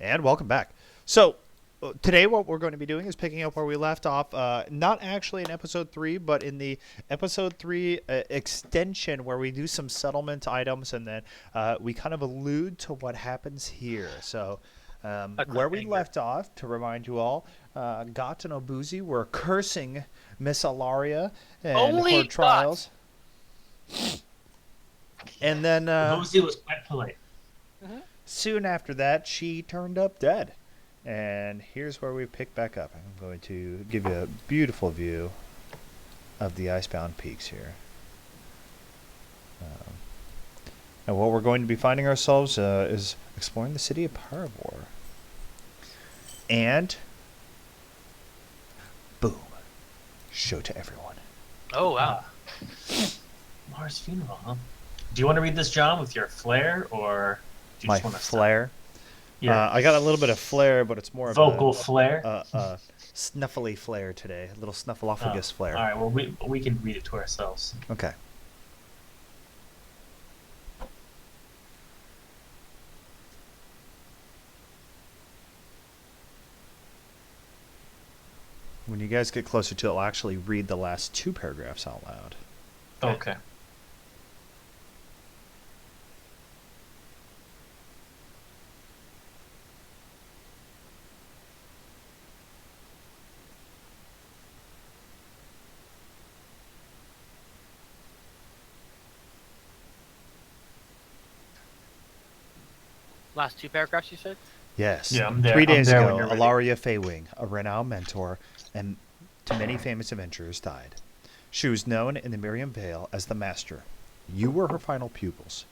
And welcome back. So, today what we're going to be doing is picking up where we left off, not actually in episode 3, but in the episode 3 extension where we do some settlement items and then we kind of allude to what happens here. So, A where we cliffhanger. left off, to remind you all, Got and Obuzi were cursing Miss Alaria and her Only God. trials. And then Boozy was quite polite. soon after that, she turned up dead. And here's where we pick back up. I'm going to give you a beautiful view of the icebound peaks here. Um, and what we're going to be finding ourselves is exploring the city of Parabor. And boom, show to everyone. Oh wow. Mars funeral, huh? Do you want to read this, John, with your flair, or do you My just want to flair. Yeah. I got a little bit of flair, but it's more of Vocal flair. a snuffly flair today. A little Oh, snuffleupagus flair. all right. Well, we can read it to ourselves. Okay. When you guys get closer to it, I'll actually read the last 2 paragraphs out loud. Okay. Last 2 paragraphs, you said? Yes. Yeah, I'm there. 3 I'm days there when ago, you're ready. Alaria Faywing, a renowned mentor and to many famous adventurers, died. She was known in the Miriam Vale as the Master. You were her final pupils.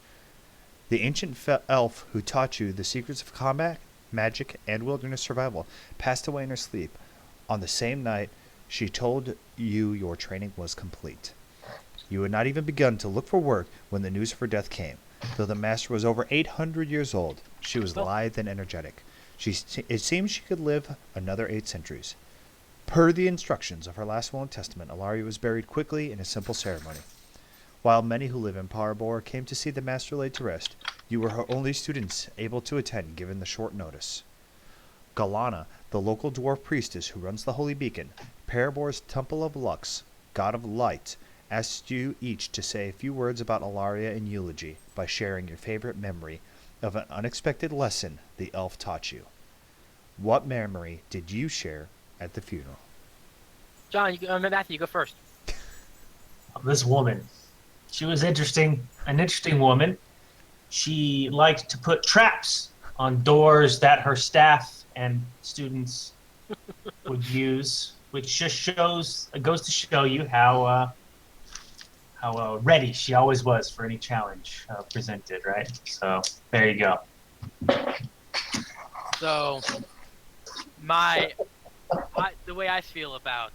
The ancient elf who taught you the secrets of combat, magic, and wilderness survival passed away in her sleep. On the same night, she told you your training was complete. You had not even begun to look for work when the news of her death came. Though the master was over 800 years old, she was lithe and energetic. It seemed she could live another 8 centuries. Per the instructions of her last will and testament, Alaria was buried quickly in a simple ceremony. While many who live in Parabor came to see the master laid to rest, you were her only students able to attend given the short notice. Galana, the local dwarf priestess who runs the Holy Beacon, Parabor's Temple of Lux, god of light, asked you each to say a few words about Alaria in eulogy by sharing your favorite memory of an unexpected lesson the elf taught you. What memory did you share at the funeral? John, Matthew, you go first. This woman, she was interesting. An interesting woman. She liked to put traps on doors that her staff and students would use, which just goes to show you how ready she always was for any challenge presented, right? So there you go. So, the way I feel about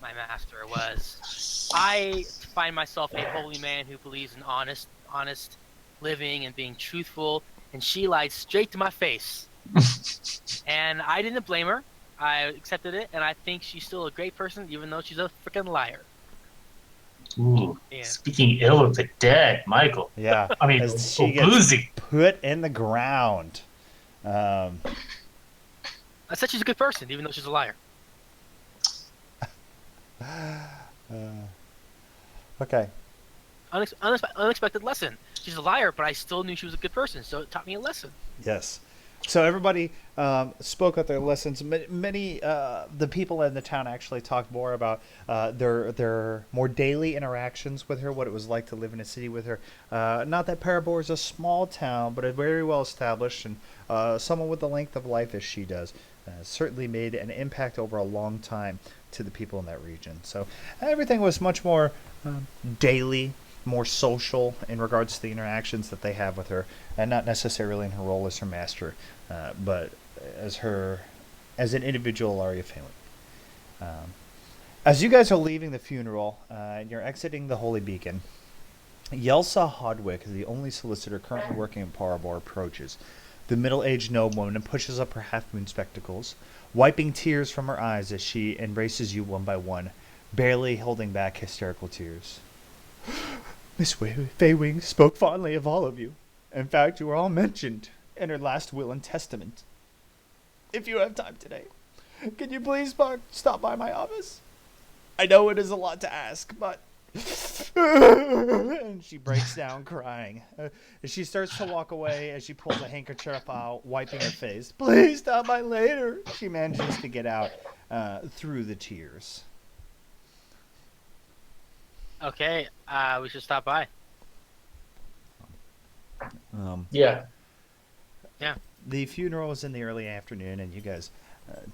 my master was, I find myself a holy man who believes in honest living and being truthful, and she lied straight to my face. And I didn't blame her. I accepted it, and I think she's still a great person, even though she's a freaking liar. Ooh, Yeah. speaking ill of the dead, Michael. Yeah, I mean, as she gets Boozy. put in the ground. I said she's a good person, even though she's a liar. Okay. Unexpected lesson. She's a liar, but I still knew she was a good person, so it taught me a lesson. Yes. So everybody spoke out their lessons. Many the people in the town actually talked more about their more daily interactions with her, what it was like to live in a city with her. Not that Parabor is a small town, but a very well established, and someone with the length of life as she does certainly made an impact over a long time to the people in that region. So everything was much more daily, more social in regards to the interactions that they have with her, and not necessarily in her role as her master, but as an individual Alaria family. As you guys are leaving the funeral and you're exiting the Holy Beacon, Yelsa Hodwick, the only solicitor currently working in Parabor, approaches. The middle-aged noblewoman pushes up her half-moon spectacles, wiping tears from her eyes as she embraces you one by one, barely holding back hysterical tears. Miss Faywing spoke fondly of all of you. In fact, you were all mentioned in her last will and testament. if you have time today, can you please stop by my office? I know it is a lot to ask, but... And she breaks down crying. She starts to walk away as she pulls a handkerchief out, wiping her face. Please stop by later. She manages to get out through the tears. Okay, we should stop by. Yeah. The funeral is in the early afternoon, and you guys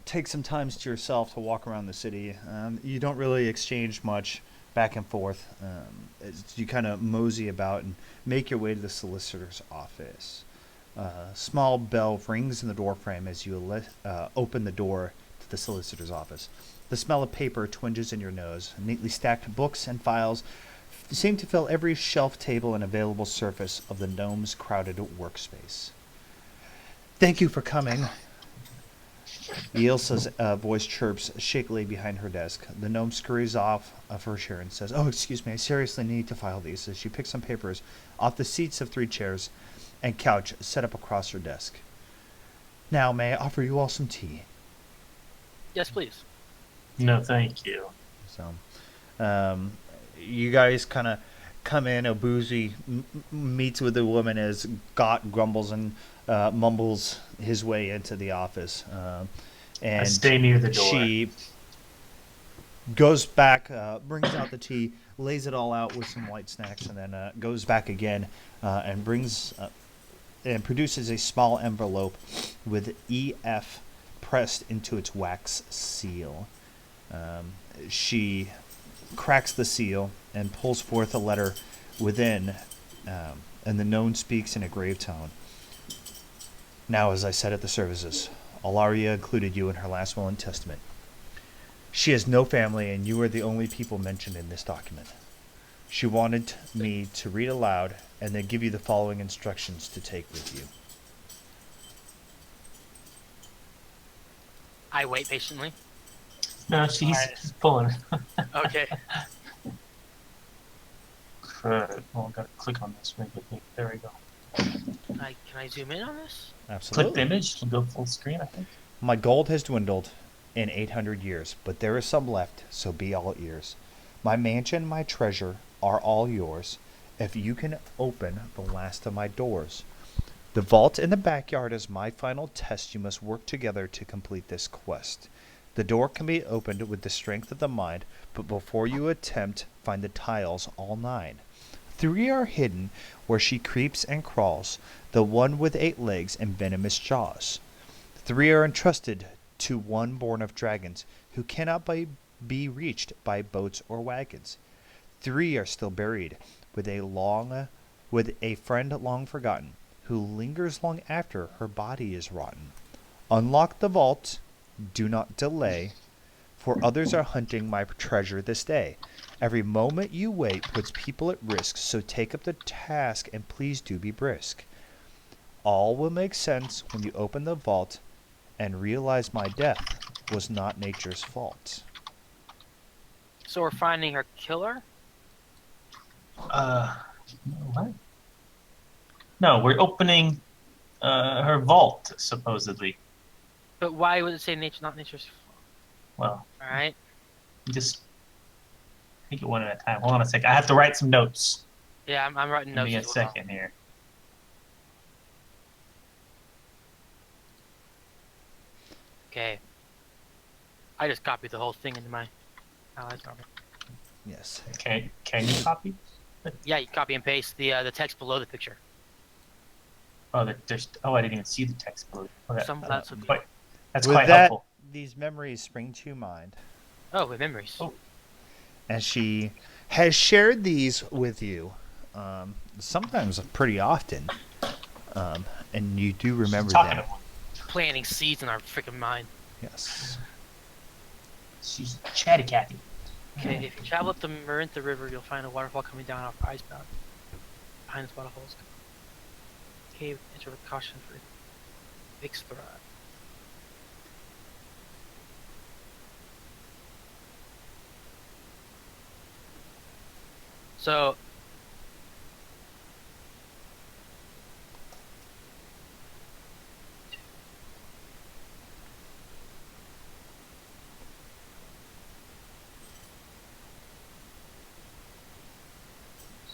take some time to yourself to walk around the city. You don't really exchange much back and forth. You kind of mosey about and make your way to the solicitor's office. Small bell rings in the doorframe as you open the door to the solicitor's office. The smell of paper twinges in your nose. Neatly stacked books and files seem to fill every shelf, table, and available surface of the gnome's crowded workspace. Thank you for coming. Ilsa's voice chirps shakily behind her desk. The gnome scurries off of her chair and says, "Oh, excuse me, I seriously need to file these," as she picks some papers off the seats of 3 chairs and couch set up across her desk. "Now, may I offer you all some tea?" Yes, please. No, thank you. So, you guys kind of come in. Obuzi meets with the woman as Gott grumbles and mumbles his way into the office. And I stay near the door. She goes back, brings out the tea, lays it all out with some light snacks, and then goes back again and brings and produces a small envelope with EF pressed into its wax seal. She cracks the seal and pulls forth a letter within, and the gnome speaks in a grave tone. "Now, as I said at the services, Alaria included you in her last will and testament. She has no family, and you are the only people mentioned in this document. She wanted me to read aloud and then give you the following instructions to take with you." I wait patiently. No, she's pulling. Okay. Well, I've got to click on this. There we go. Can I zoom in on this? Absolutely. Click the image. It'll go full screen, I think. "My gold has dwindled in 800 years, but there is some left, so be all ears. My mansion, my treasure, are all yours, if you can open the last of my doors. The vault in the backyard is my final test. You must work together to complete this quest. The door can be opened with the strength of the mind, but before you attempt, find the tiles, all 9. 3 are hidden where she creeps and crawls, the one with 8 legs and venomous jaws. 3 are entrusted to one born of dragons, who cannot be reached by boats or wagons. 3 are still buried with a friend long forgotten, who lingers long after her body is rotten. Unlock the vault, do not delay, for others are hunting my treasure this day. Every moment you wait puts people at risk, so take up the task and please do be brisk. All will make sense when you open the vault and realize my death was not nature's fault." So we're finding her killer? What? No, we're opening her vault, supposedly. But why would it say nature, not nature's fault? Well, All right. just take it one at a time. Hold on a second. I have to write some notes. Yeah, I'm writing Give notes me a as well. second here. Okay. I just copied the whole thing into my allies armor. Yes. Okay, can you copy? Yeah, you copy and paste the text below the picture. Oh, I didn't even see the text below. Okay. That's okay. That's With quite that, helpful. these memories spring to mind, Oh, with memories. Oh. and she has shared these with you, sometimes pretty often, and you do remember Talking them. to one. Planting seeds in our freaking mind. Yes. She's chatty Cathy. Okay, if you travel up the Marintha River, you'll find a waterfall coming down off Icebound. Behind this waterfall is cave. Enter with caution for Vixthra. So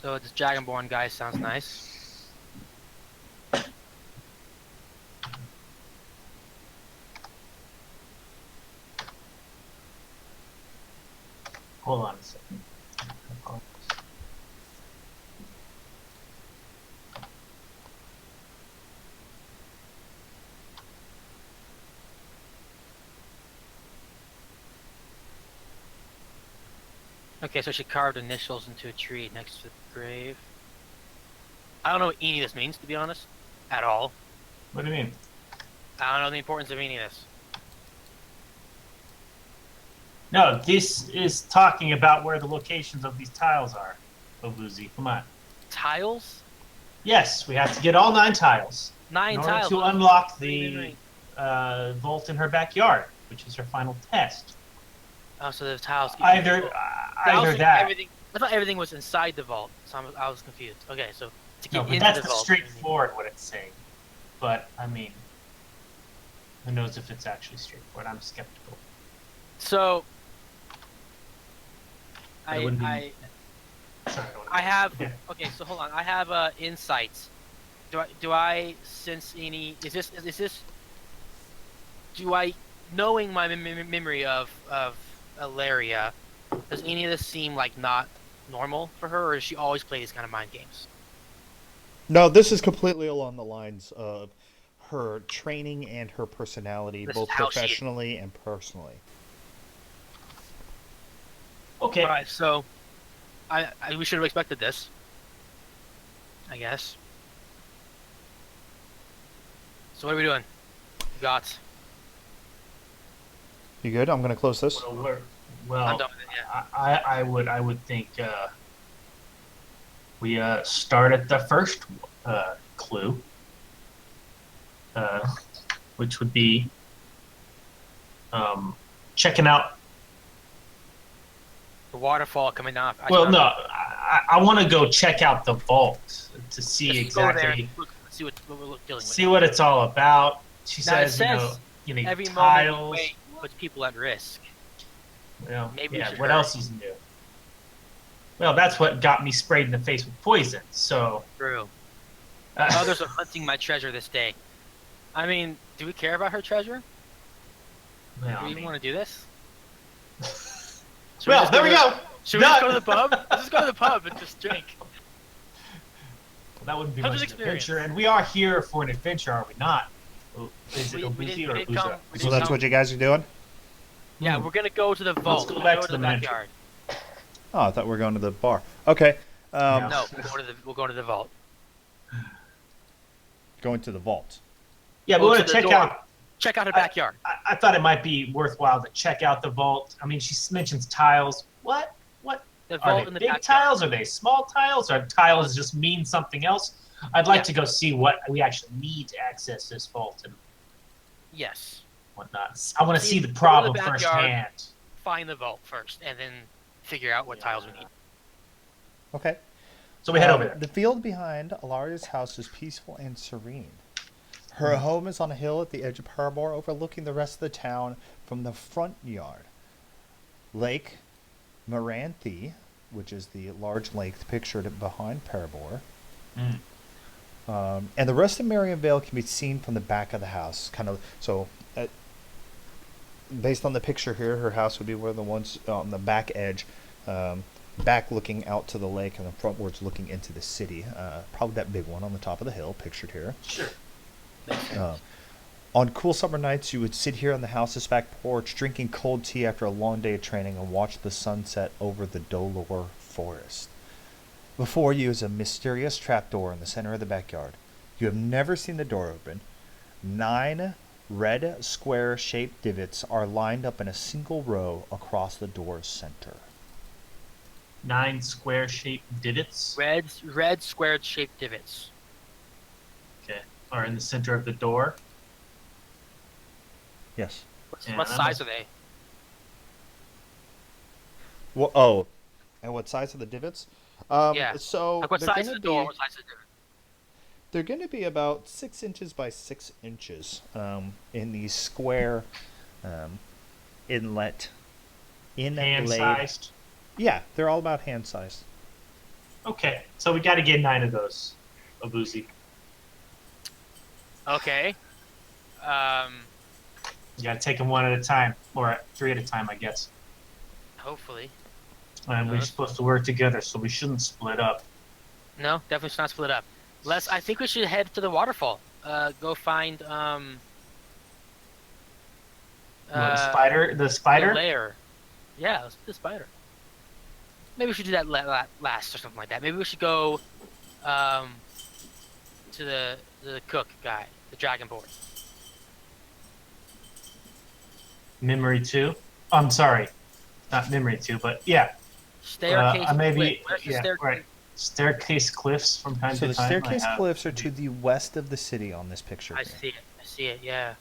So this Dragonborn guy sounds nice. Hold on a second. Okay, so she carved initials into a tree next to the grave. I don't know what any of this means, to be honest, at all. What do you mean? I don't know the importance of any of this. No, this is talking about where the locations of these tiles are. Obuzi, come on. Tiles? Yes, we have to get all 9 tiles 9 in order tiles. to What unlock do you the mean? vault in her backyard, which is her final test. Oh, so the tiles. Either I was either thinking that. Everything, I thought everything was inside the vault, so I was confused. Okay, so to get No, but into that's the the vault. straightforward what it's saying. But I mean, who knows if it's actually straightforward? I'm skeptical. So But it wouldn't be- I Sorry, I don't I have Okay. okay. So hold on. I have insights. Do I sense any? Is this? Do I, knowing my memory of Ilaria, does any of this seem like not normal for her, or does she always play these kind of mind games? No, this is completely along the lines of her training and her personality, This both is how she is. professionally and personally. Okay. All right. So we should have expected this, I guess. So what are we doing? We got. You good? I'm gonna close this. Well, I'm done with it. Yeah. I would think we start at the first clue, which would be checking out. The waterfall coming down. Well, no, I want to go check out the vault to see Just go there, exactly, look, see what we're dealing with. see what it's all about. She Now, it says, says you need Every moment tiles. we wait puts people at risk. Maybe we Yeah, should what hurry. else is new? Well, that's what got me sprayed in the face with poison. So, True. uh, Others are hunting my treasure this day. I mean, do we care about her treasure? well, Do I we even mean- want to do this? Should well, just there we go. Should we just Done. go to the pub? Let's just go to the pub and just drink. Well, that wouldn't be Hunter's much of an experience. adventure, and we are here for an adventure, are we not? Is it We Obuzi didn't- or we didn't come- Obuza? we So didn't that's come- what you guys are doing? Yeah, we're gonna go to the vault. go We're back gonna to go the to the mansion. backyard. Oh, I thought we were going to the bar. Okay. No. No, we'll go to the vault. Going to the vault. Yeah, we Go want to to the check door. out. Check out her backyard. I thought it might be worthwhile to check out the vault. I mean, she mentions tiles. What? The Are vault they in the big backyard. tiles? Are they small tiles? Or tiles just mean something else? I'd like Yeah. to go see what we actually need to access this vault and Yes. whatnot. I want to See, see go the to problem the backyard. firsthand. Find the vault first, and then figure out what tiles we need. Okay. So we head over there. The field behind Alaria's house is peaceful and serene. Her home is on a hill at the edge of Paramore, overlooking the rest of the town from the front yard. Lake Maranthe, which is the large lake pictured behind Paramore, Mm. and the rest of Marion Vale can be seen from the back of the house. Kind of so. Based on the picture here, her house would be one of the ones on the back edge, back looking out to the lake, and the frontwards looking into the city. Probably that big one on the top of the hill, pictured here. Sure. On cool summer nights, you would sit here on the house's back porch, drinking cold tea after a long day of training, and watch the sunset over the Dolor Forest. Before you is a mysterious trapdoor in the center of the backyard. You have never seen the door open. 9 red square-shaped divots are lined up in a single row across the door's center. 9 square-shaped divots. Red squared shaped divots. Okay. Are in the center of the door. Yes. Yeah, What that size must- are they? Well, oh, and what size are the divots? Yeah. So Like what they're size gonna is the door? be- What size is the door? They're going to be about 6 inches by 6 inches in the square inlaid. Hand-sized. Yeah, they're all about hand sized. Okay, so we got to get 9 of those, Abuzi. Okay. You got to take them one at a time, or 3 at a time, I guess. Hopefully. And we're supposed to work together, so we shouldn't split up. No, definitely should not split up. I think we should head to the waterfall. Go find The spider? The spider? the lair. Yeah, let's do the spider. Maybe we should do that last or something like that. Maybe we should go to the cook guy, the dragonborn. Memory 2? I'm sorry. Not Memory 2, but yeah. Staircase. Maybe, Where's the yeah, staircase? right. Staircase cliffs from time So to the time. staircase cliffs are to the west of the city on this picture. I here. see it. I see it. Yeah.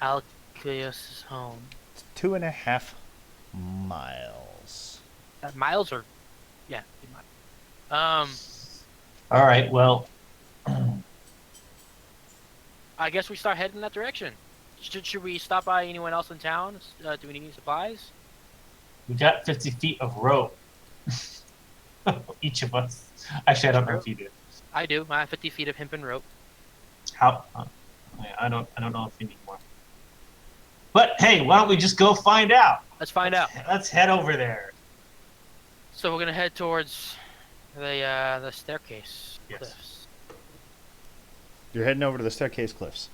Alcius' home. It's 2.5 miles. Miles or, yeah. All right, well, I guess we start heading in that direction. Should we stop by anyone else in town? Do we need any supplies? we got 50 feet of rope. Each of us. Actually, I don't know if you do. I do. I have 50 feet of hempen rope. How? I don't know if you need more. But hey, why don't we just go find out? Let's find out. Let's head over there. So we're gonna head towards the staircase Yes. cliffs. You're heading over to the staircase cliffs.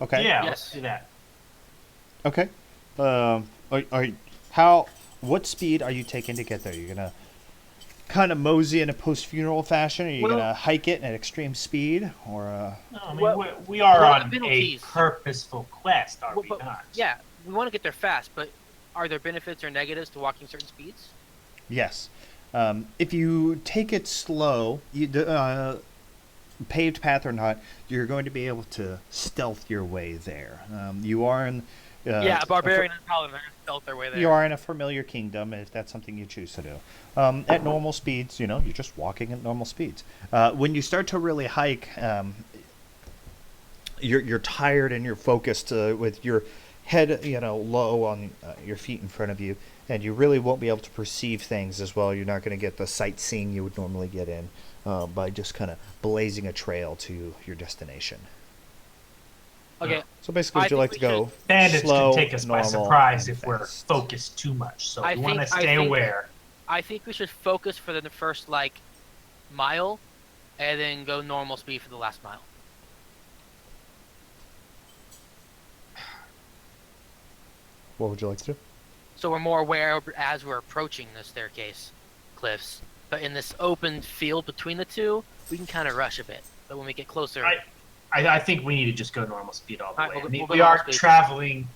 Okay. Yeah, Yes. let's do that. Okay. What speed are you taking to get there? You're gonna kind of mosey in a post-funeral fashion? Are you gonna hike it at extreme speed, or? No, I mean, Well, we are well, on a penalties. purposeful quest, are we But, not? yeah, we want to get there fast, but are there benefits or negatives to walking certain speeds? Yes. If you take it slow, paved path or not, you're going to be able to stealth your way there. You are in. Yeah, a barbarian and paladin are gonna stealth their way there. You are in a familiar kingdom if that's something you choose to do. At normal speeds, you're just walking at normal speeds. When you start to really hike, you're tired and you're focused with your head, low on your feet in front of you, and you really won't be able to perceive things as well. You're not going to get the sightseeing you would normally get in by just kind of blazing a trail to your destination. Okay, So basically, would you think like we to go Bandits slow, can take us by normal, surprise and if we're fast? focused too much. So I we want to think- I stay think- aware. I think we should focus for the first mile, and then go normal speed for the last mile. What would you like to do? So we're more aware as we're approaching the staircase cliffs. But in this open field between the two, we can kind of rush a bit. But when we get closer, I think we need to just go normal speed all the Alright, way. we'll I mean, go we normal are speed. traveling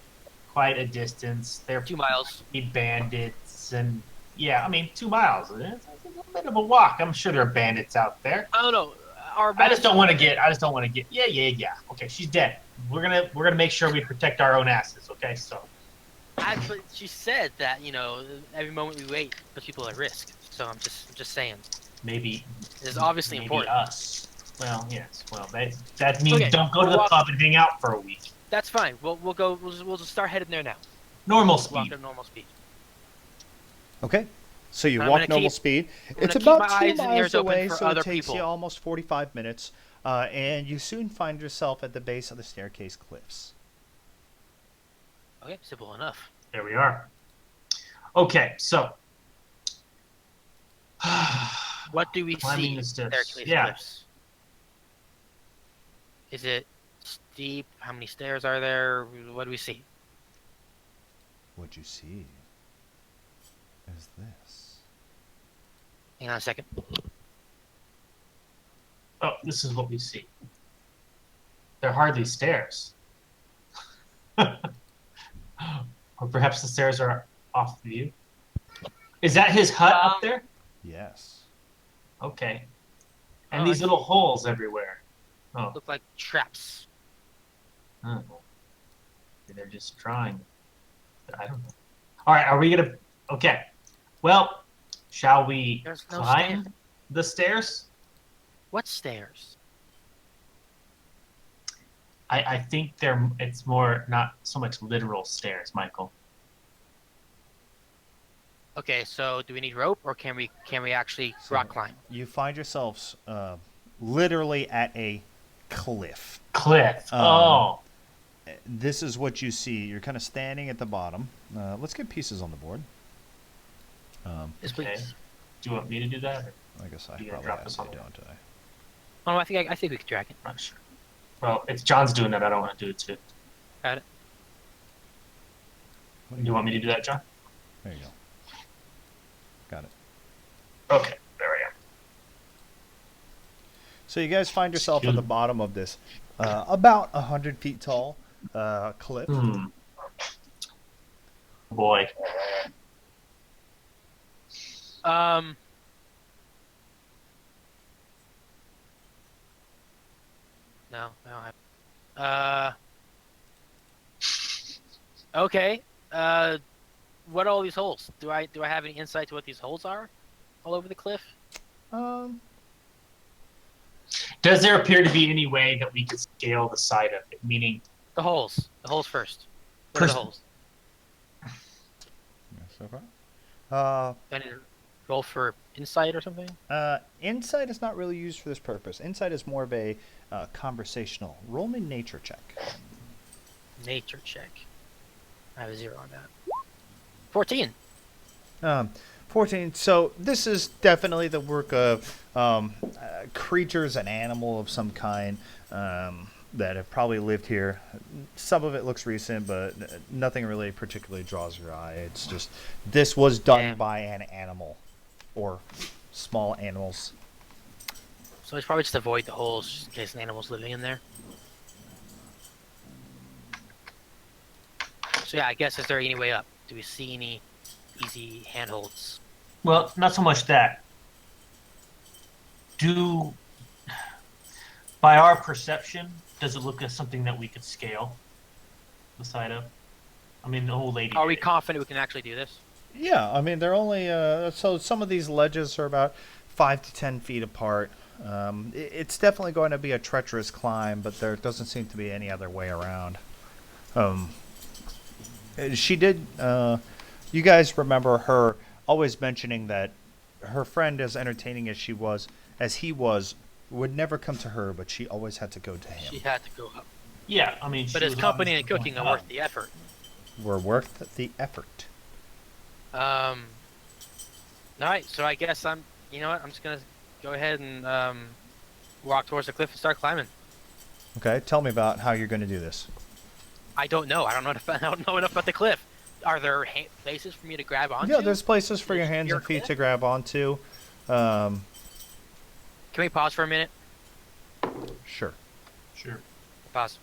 quite a distance. There 2 miles. be bandits, and yeah, I mean 2 miles. It's a bit of a walk. I'm sure there are bandits out there. I don't know. I just don't want to get. Yeah. Okay, she's dead. We're gonna make sure we protect our own asses. Okay, so But she said that every moment we wait puts people at risk. So I'm just saying. maybe It's obviously maybe important. us. Well, yes. Well, that means Okay, don't go to we'll the walk- pub and hang out for a week. That's fine. We'll go. We'll just start heading there now. Normal Walk speed. at normal speed. Okay. So you I'm walk gonna normal keep- speed. I'm It's gonna keep about my 2 eyes and miles ears open away, for so other it takes you people. almost 45 minutes, and you soon find yourself at the base of the staircase cliffs. Okay, simple enough. There we are. Okay, so What do we climbing see? the steps. Staircase Yeah. cliffs. Is it steep? How many stairs are there? What do we see? What you see is this. Hang on a second. Oh, this is what we see. They're hardly stairs. Or perhaps the stairs are off view. Is that his hut up there? Yes. Okay. And Oh, these I little holes everywhere. Oh, Look like traps. oh. They're just trying. I don't know. All right, are we gonna? Okay. Well, shall we There's no climb stairs. the stairs? What stairs? I think it's more not so much literal stairs, Michael. Okay, so do we need rope, or can we actually rock climb? You find yourselves literally at a cliff. Cliff. Um, Oh. This is what you see. You're kind of standing at the bottom. Let's get pieces on the board. Yes, Okay. please. Do you want me to do that? Or I guess I You gotta probably drop have this to on do there. it today. Oh, I think we could drag it. I'm not sure. Well, if John's doing that, I don't want to do it too. Got it. Do you want me to do that, John? There you go. Got it. Okay, there I am. So you guys find yourself at the bottom of this about 100 feet tall cliff. Boy. No, I don't have. Okay. What are all these holes? Do I have any insight to what these holes are, all over the cliff? Um, Does there appear to be any way that we could scale the side of it? Meaning, The holes. The holes first. What are the holes? so far. Do I need to roll for insight or something? Insight is not really used for this purpose. Insight is more of a conversational. Roll me nature check. Nature check. I have a 0 on that. 14. 14. So this is definitely the work of creatures and animal of some kind that have probably lived here. Some of it looks recent, but nothing really particularly draws your eye. It's just this was done Damn. by an animal or small animals. So it's probably just avoid the holes just in case an animal's living in there. So yeah, I guess is there any way up? Do we see any easy handholds? well, not so much that. By our perception, does it look as something that we could scale the side of? I mean, the old lady. Are we did it. confident we can actually do this? Yeah, I mean they're only so some of these ledges are about 5 to 10 feet apart. It's definitely going to be a treacherous climb, but there doesn't seem to be any other way around. She did. You guys remember her always mentioning that her friend, as entertaining as he was, would never come to her, but she always had to go to She him. had to go up. Yeah, I mean, But she his was company and obviously cooking going are up. worth the effort. Were worth the effort. All right, so I guess you know what? I'm just gonna go ahead and walk towards the cliff and start climbing. Okay, tell me about how you're going to do this. I don't know. I don't know enough about the cliff. Are there places for me to grab onto? Yeah, there's places for your Is hands your and feet cliff? to grab onto. Can we pause for a minute? Sure. Sure. Pause.